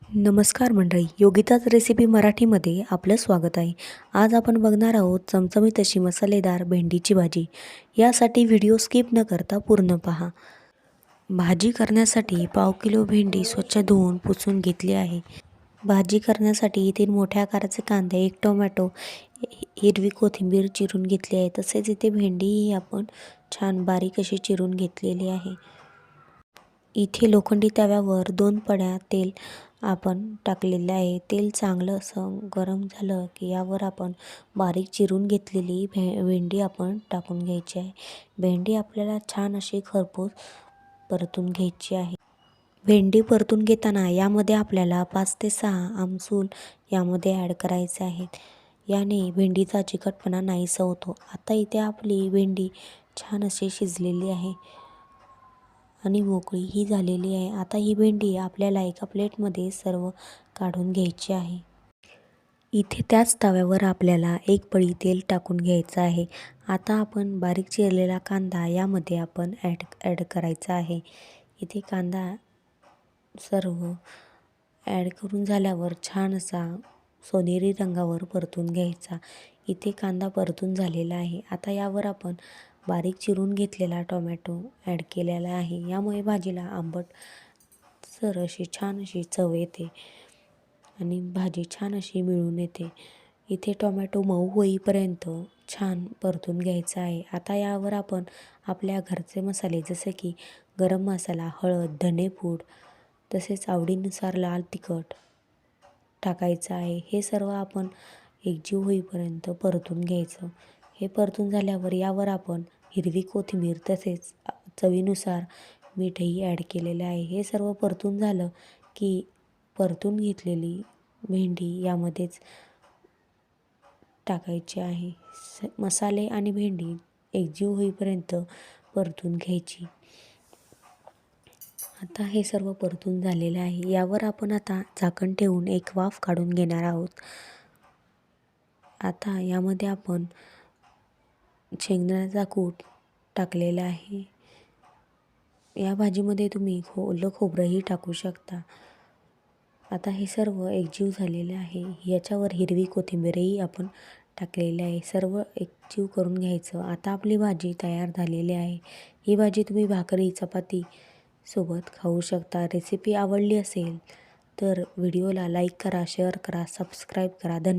नमस्कार मंडळी, योगिताच रेसिपी मराठीमध्ये आपलं स्वागत आहे. आज आपण बघणार आहोत चमचमीत अशी मसालेदार भेंडीची भाजी. यासाठी व्हिडिओ स्किप न करता पूर्ण पहा. भाजी करण्यासाठी पाव किलो भेंडी स्वच्छ धुवून पुसून घेतली आहे. भाजी करण्यासाठी 3 मोठ्या आकाराचे कांदे, 1 टोमॅटो, हिरवी कोथिंबीर चिरून घेतली आहे. तसेच इथे भेंडीही आपण छान बारीक अशी चिरून घेतलेली आहे. इथे लोखंडी तव्यावर 2 पळ्या तेल आपण टाकलेलं आहे. तेल चांगलं असं गरम झालं की यावर आपण बारीक चिरून घेतलेली भेंडी आपण टाकून घ्यायची आहे. भेंडी आपल्याला छान अशी खरपूस परतून घ्यायची आहे. भेंडी परतून घेताना यामध्ये आपल्याला 5 ते 6 आमसूल यामध्ये ॲड करायचे आहेत. याने भेंडीचा चिकटपणा नाहीसा होतो. आता इथे आपली भेंडी छान अशी शिजलेली आहे आणि मोकळी ही झालेली आहे. आता ही भेंडी आपल्याला एका प्लेटमध्ये सर्व काढून घ्यायची आहे. इथे त्याच तव्यावर आपल्याला 1 पळी तेल टाकून घ्यायचं आहे. आता आपण बारीक चिरलेला कांदा यामध्ये आपण ॲड करायचा आहे. इथे कांदा सर्व ॲड करून झाल्यावर छान असा सोनेरी रंगावर परतून घ्यायचा. इथे कांदा परतून झालेला आहे. आता यावर आपण बारीक चिरून घेतलेला टोमॅटो ॲड केलेला आहे. यामुळे भाजीला आंबटसर अशी छान अशी चव येते आणि भाजी छान अशी मिळून येते. इथे टोमॅटो मऊ होईपर्यंत छान परतून घ्यायचा आहे. आता यावर आपण आपल्या घरचे मसाले जसे की गरम मसाला, हळद, धनेपूड तसेच आवडीनुसार लाल तिखट टाकायचं आहे. हे सर्व आपण एकजीव होईपर्यंत परतून घ्यायचं. हे परतून झाल्यावर यावर आपण हिरवी कोथिंबीर तसेच चवीनुसार मीठही ॲड केलेले आहे. हे सर्व परतून झालं की परतून घेतलेली भेंडी यामध्येच टाकायची आहे. मसाले आणि भेंडी एकजीव होईपर्यंत परतून घ्यायची. आता हे सर्व परतून झालेलं आहे. यावर आपण आता झाकण ठेवून एक वाफ काढून घेणार आहोत. आता यामध्ये आपण शेंगदाण्याचा कूट टाकलेला आहे. या भाजीमध्ये तुम्ही ओलं खोबरंही टाकू शकता. आता हे सर्व एकजीव झालेले आहे. याच्यावर हिरवी कोथिंबीरही आपण टाकलेली आहे. सर्व एकजीव करून घ्यायचं. आता आपली भाजी तयार झालेली आहे. ही भाजी तुम्ही भाकरी, चपाती सोबत खाऊ शकता. रेसिपी आवडली असेल तर व्हिडिओला लाईक करा, शेअर करा, सबस्क्राईब करा. धन्यवाद.